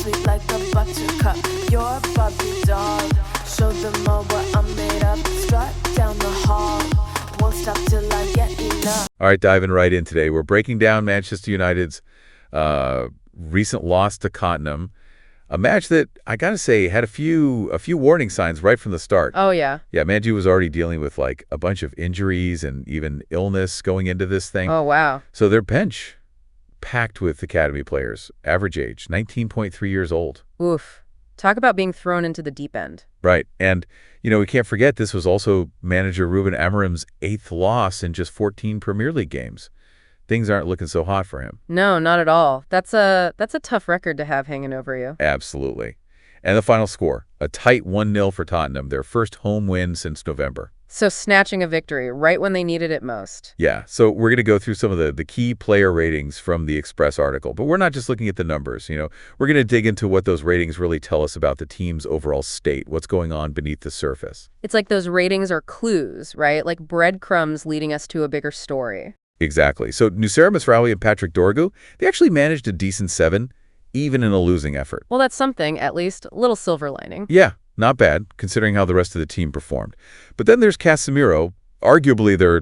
sweet like a buttercup. You're a Barbie doll. Show them all what I'm made of. Strut down the hall. Won't stop till I get enough. All right, diving right in today. We're breaking down Manchester United's recent loss to Tottenham. A match that, I got to say, had a few warning signs right from the start. Oh, yeah. Yeah, Man Utd was already dealing with, like, a bunch of injuries and even illness going into this thing. Oh, wow. So their bench, packed with academy players, average age, 19.3 years old. Oof. Talk about being thrown into the deep end. Right. And, we can't forget this was also manager Ruben Amorim's 8th loss in just 14 Premier League games. Things aren't looking so hot for him. No, not at all. That's a tough record to have hanging over you. Absolutely. And the final score, a tight 1-0 for Tottenham, their first home win since November. So snatching a victory right when they needed it most. Yeah, so we're going to go through some of the key player ratings from the Express article. But we're not just looking at the numbers. We're going to dig into what those ratings really tell us about the team's overall state, what's going on beneath the surface. It's like those ratings are clues, right? Like breadcrumbs leading us to a bigger story. Exactly. So Nusera Masraoui and Patrick Dorgu, they actually managed a decent 7, even in a losing effort. Well, that's something, at least. A little silver lining. Yeah, not bad, considering how the rest of the team performed. But then there's Casemiro, arguably their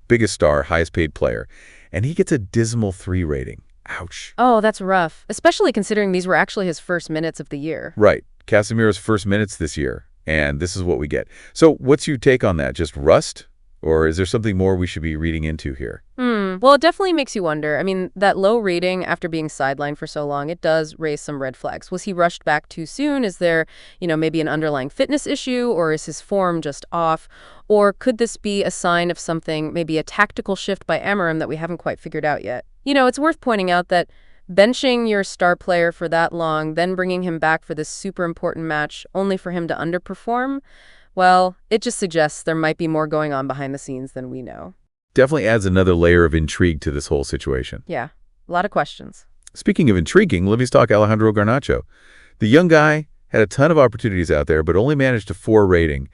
biggest star, highest paid player, and he gets a dismal 3 rating. Ouch. Oh, that's rough, especially considering these were actually his first minutes of the year. Right. Casemiro's first minutes this year, and this is what we get. So what's your take on that? Just rust? Or is there something more we should be reading into here? Well, it definitely makes you wonder. I mean, that low rating after being sidelined for so long, it does raise some red flags. Was he rushed back too soon? Is there, maybe an underlying fitness issue, or is his form just off? Or could this be a sign of something, maybe a tactical shift by Amorim that we haven't quite figured out yet? It's worth pointing out that benching your star player for that long, then bringing him back for this super important match, only for him to underperform, well, it just suggests there might be more going on behind the scenes than we know. Definitely adds another layer of intrigue to this whole situation. Yeah, a lot of questions. Speaking of intriguing, let's talk Alejandro Garnacho. The young guy had a ton of opportunities out there, but only managed a 4 rating.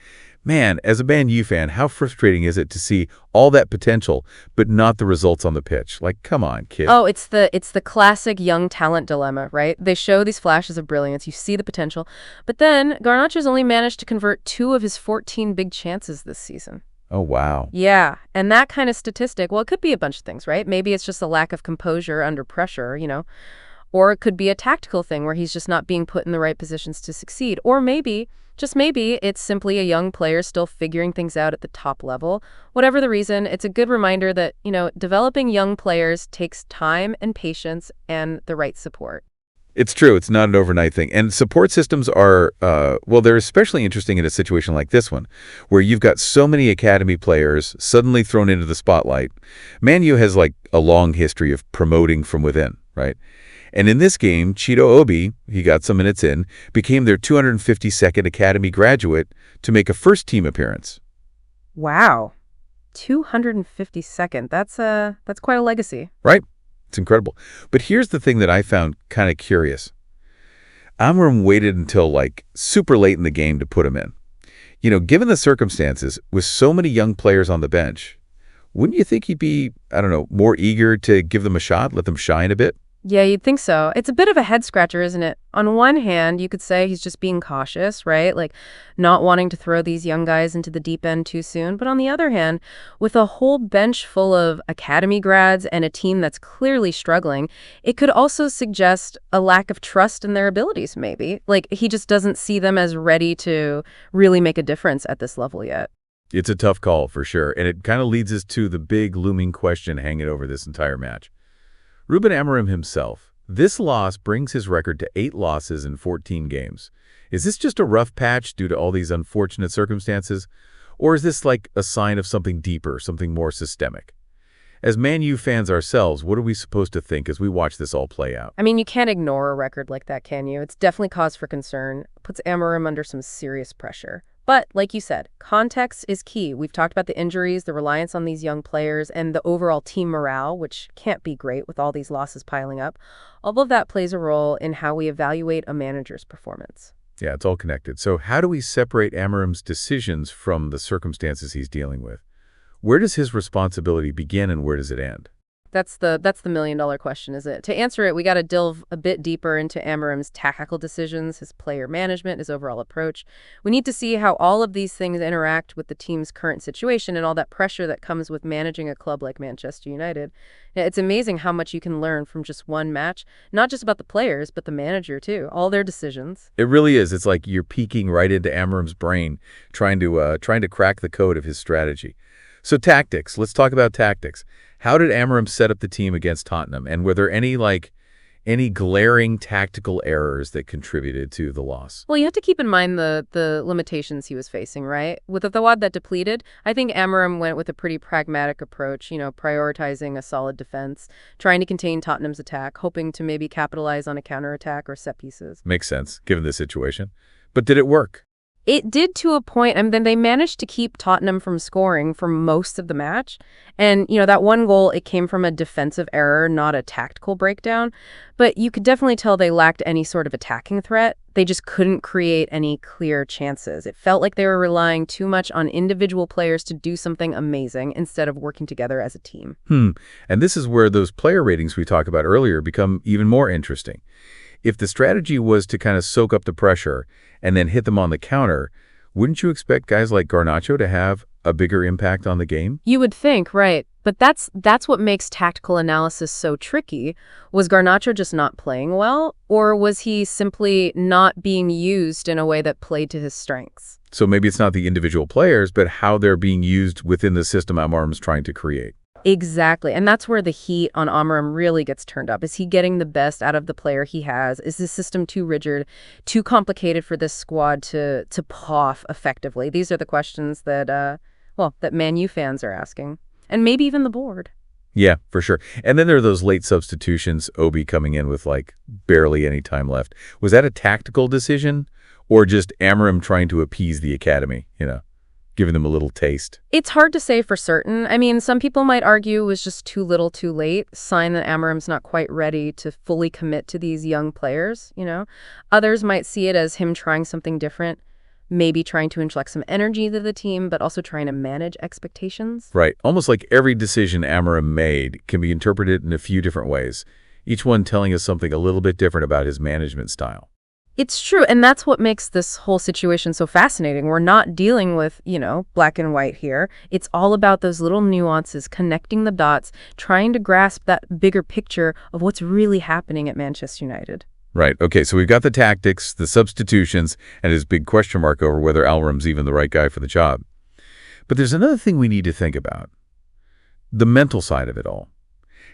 Man, as a Man U fan, how frustrating is it to see all that potential, but not the results on the pitch? Like, come on, kid. Oh, it's the classic young talent dilemma, right? They show these flashes of brilliance, you see the potential, but then Garnacho's only managed to convert 2 of his 14 big chances this season. Oh, wow. Yeah, and that kind of statistic, well, it could be a bunch of things, right? Maybe it's just a lack of composure under pressure, or it could be a tactical thing where he's just not being put in the right positions to succeed. Or maybe, just maybe, it's simply a young player still figuring things out at the top level. Whatever the reason, it's a good reminder that, developing young players takes time and patience and the right support. It's true. It's not an overnight thing. And support systems are, they're especially interesting in a situation like this one, where you've got so many academy players suddenly thrown into the spotlight. Man U has a long history of promoting from within, right? And in this game, Chido Obi, he got some minutes in, became their 252nd academy graduate to make a first-team appearance. Wow. 252nd. That's quite a legacy. Right? It's incredible. But here's the thing that I found kind of curious. Amorim waited until super late in the game to put him in. Given the circumstances, with so many young players on the bench, wouldn't you think he'd be, more eager to give them a shot, let them shine a bit? Yeah, you'd think so. It's a bit of a head scratcher, isn't it? On one hand, you could say he's just being cautious, right? Not wanting to throw these young guys into the deep end too soon. But on the other hand, with a whole bench full of academy grads and a team that's clearly struggling, it could also suggest a lack of trust in their abilities, maybe. He just doesn't see them as ready to really make a difference at this level yet. It's a tough call, for sure. And it kind of leads us to the big looming question hanging over this entire match. Ruben Amorim himself, this loss brings his record to 8 losses in 14 games. Is this just a rough patch due to all these unfortunate circumstances? Or is this a sign of something deeper, something more systemic? As Man U fans ourselves, what are we supposed to think as we watch this all play out? I mean, you can't ignore a record like that, can you? It's definitely cause for concern. It puts Amorim under some serious pressure. But like you said, context is key. We've talked about the injuries, the reliance on these young players, and the overall team morale, which can't be great with all these losses piling up. All of that plays a role in how we evaluate a manager's performance. Yeah, it's all connected. So how do we separate Amorim's decisions from the circumstances he's dealing with? Where does his responsibility begin and where does it end? That's the million-dollar question, is it? To answer it, we got to delve a bit deeper into Amorim's tactical decisions, his player management, his overall approach. We need to see how all of these things interact with the team's current situation and all that pressure that comes with managing a club like Manchester United. Yeah, it's amazing how much you can learn from just one match, not just about the players, but the manager too, all their decisions. It really is. It's like you're peeking right into Amorim's brain, trying to crack the code of his strategy. So tactics. Let's talk about tactics. How did Amorim set up the team against Tottenham? And were there any glaring tactical errors that contributed to the loss? Well, you have to keep in mind the limitations he was facing, right? With the squad that depleted, I think Amorim went with a pretty pragmatic approach, prioritizing a solid defense, trying to contain Tottenham's attack, hoping to maybe capitalize on a counterattack or set pieces. Makes sense, given the situation. But did it work? It did to a point, and then they managed to keep Tottenham from scoring for most of the match. And, that one goal, it came from a defensive error, not a tactical breakdown. But you could definitely tell they lacked any sort of attacking threat. They just couldn't create any clear chances. It felt like they were relying too much on individual players to do something amazing instead of working together as a team. And this is where those player ratings we talked about earlier become even more interesting. If the strategy was to kind of soak up the pressure and then hit them on the counter, wouldn't you expect guys like Garnacho to have a bigger impact on the game? You would think, right. But that's what makes tactical analysis so tricky. Was Garnacho just not playing well, or was he simply not being used in a way that played to his strengths? So maybe it's not the individual players, but how they're being used within the system Amorim's trying to create. Exactly. And that's where the heat on Amorim really gets turned up. Is he getting the best out of the player he has? Is the system too rigid, too complicated for this squad to pull off effectively? These are the questions that, that Man U fans are asking. And maybe even the board. Yeah, for sure. And then there are those late substitutions, Obi coming in with barely any time left. Was that a tactical decision or just Amorim trying to appease the academy, giving them a little taste? It's hard to say for certain. I mean, some people might argue it was just too little too late, sign that Amorim's not quite ready to fully commit to these young players, Others might see it as him trying something different, maybe trying to inject some energy to the team, but also trying to manage expectations. Right. Almost like every decision Amorim made can be interpreted in a few different ways, each one telling us something a little bit different about his management style. It's true, and that's what makes this whole situation so fascinating. We're not dealing with, black and white here. It's all about those little nuances, connecting the dots, trying to grasp that bigger picture of what's really happening at Manchester United. Right. Okay, so we've got the tactics, the substitutions, and his big question mark over whether Amorim's even the right guy for the job. But there's another thing we need to think about. The mental side of it all.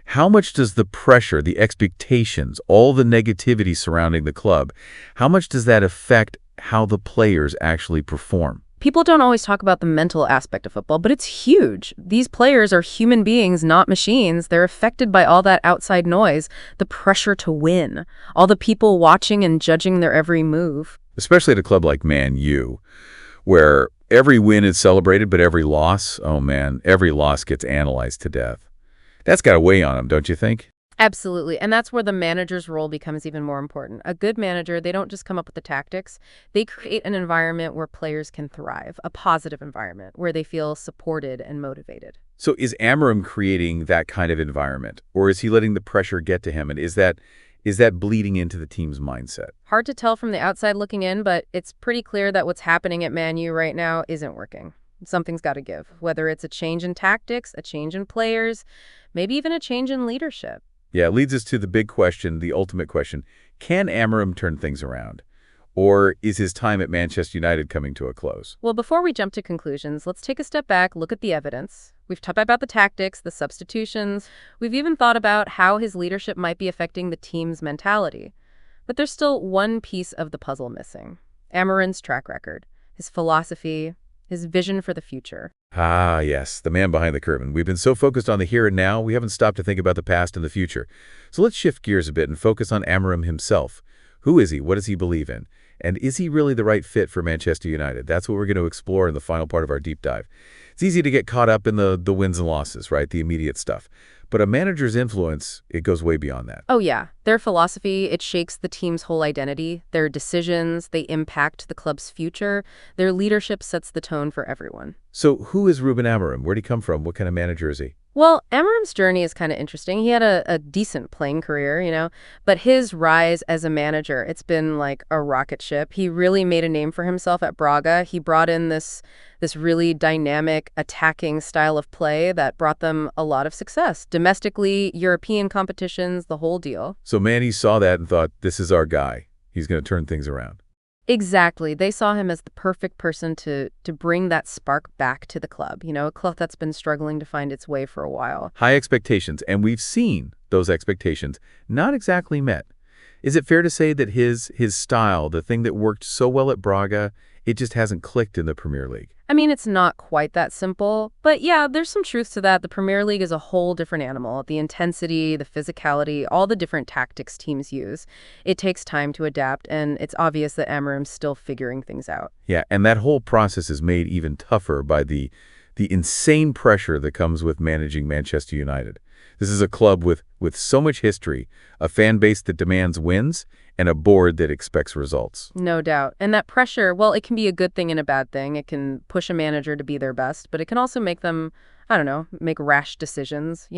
How much does the pressure, the expectations, all the negativity surrounding the club, how much does that affect how the players actually perform? People don't always talk about the mental aspect of football, but it's huge. These players are human beings, not machines. They're affected by all that outside noise, the pressure to win, all the people watching and judging their every move. Especially at a club like Man U, where every win is celebrated, but every loss, oh man, every loss gets analyzed to death. That's got to weigh on them, don't you think? Absolutely. And that's where the manager's role becomes even more important. A good manager, they don't just come up with the tactics. They create an environment where players can thrive, a positive environment where they feel supported and motivated. So is Amorim creating that kind of environment, or is he letting the pressure get to him? And is that bleeding into the team's mindset? Hard to tell from the outside looking in, but it's pretty clear that what's happening at Man U right now isn't working. Something's got to give, whether it's a change in tactics, a change in players, maybe even a change in leadership. Yeah, it leads us to the big question, the ultimate question. Can Amorim turn things around? Or is his time at Manchester United coming to a close? Well, before we jump to conclusions, let's take a step back, look at the evidence. We've talked about the tactics, the substitutions. We've even thought about how his leadership might be affecting the team's mentality. But there's still one piece of the puzzle missing. Amorim's track record, his philosophy, his vision for the future. Ah, yes, the man behind the curtain. We've been so focused on the here and now, we haven't stopped to think about the past and the future. So let's shift gears a bit and focus on Amorim himself. Who is he? What does he believe in? And is he really the right fit for Manchester United? That's what we're going to explore in the final part of our deep dive. It's easy to get caught up in the wins and losses, right? The immediate stuff. But a manager's influence, it goes way beyond that. Oh, yeah. Their philosophy, it shakes the team's whole identity. Their decisions, they impact the club's future. Their leadership sets the tone for everyone. So who is Ruben Amorim? Where'd he come from? What kind of manager is he? Well, Amarim's journey is kind of interesting. He had a decent playing career, but his rise as a manager, it's been like a rocket ship. He really made a name for himself at Braga. He brought in this really dynamic, attacking style of play that brought them a lot of success. Domestically, European competitions, the whole deal. So Manny saw that and thought, this is our guy. He's going to turn things around. Exactly. They saw him as the perfect person to bring that spark back to the club, a club that's been struggling to find its way for a while. High expectations, and we've seen those expectations not exactly met. Is it fair to say that his style, the thing that worked so well at Braga, it just hasn't clicked in the Premier League? I mean, it's not quite that simple, but yeah, there's some truth to that. The Premier League is a whole different animal. The intensity, the physicality, all the different tactics teams use. It takes time to adapt, and it's obvious that Amorim's still figuring things out. Yeah, and that whole process is made even tougher by the insane pressure that comes with managing Manchester United. This is a club with so much history, a fan base that demands wins, and a board that expects results. No doubt. And that pressure, well, it can be a good thing and a bad thing. It can push a manager to be their best, but it can also make them, I don't know, make rash decisions,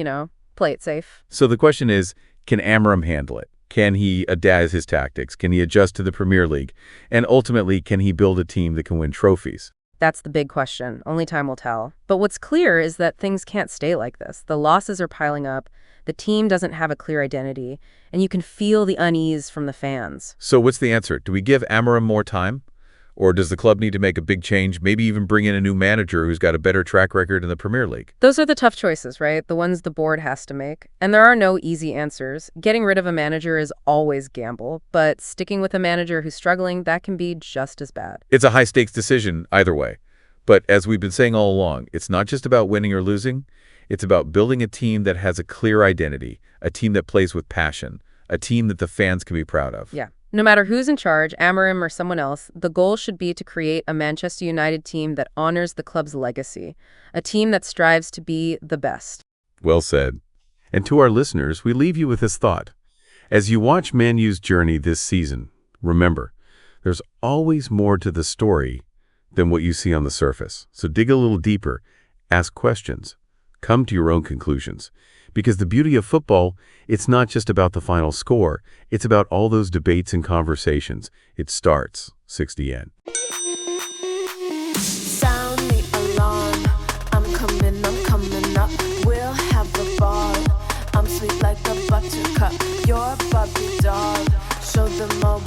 play it safe. So the question is, can Amorim handle it? Can he adapt his tactics? Can he adjust to the Premier League? And ultimately, can he build a team that can win trophies? That's the big question. Only time will tell. But what's clear is that things can't stay like this. The losses are piling up. The team doesn't have a clear identity, and you can feel the unease from the fans. So what's the answer? Do we give Amorim more time? Or does the club need to make a big change, maybe even bring in a new manager who's got a better track record in the Premier League? Those are the tough choices, right? The ones the board has to make. And there are no easy answers. Getting rid of a manager is always gamble, but sticking with a manager who's struggling, that can be just as bad. It's a high-stakes decision either way. But as we've been saying all along, it's not just about winning or losing. It's about building a team that has a clear identity, a team that plays with passion, a team that the fans can be proud of. Yeah. No matter who's in charge, Amorim or someone else, the goal should be to create a Manchester United team that honors the club's legacy, a team that strives to be the best. Well said. And to our listeners, we leave you with this thought. As you watch Man U's journey this season, remember, there's always more to the story than what you see on the surface. So dig a little deeper, ask questions, come to your own conclusions. Because the beauty of football, it's not just about the final score. It's about all those debates and conversations. It starts 60 yen. Sound the alarm. I'm coming up. We'll have the ball. I'm sweet like a buttercup. You're a Barbie doll. Show them all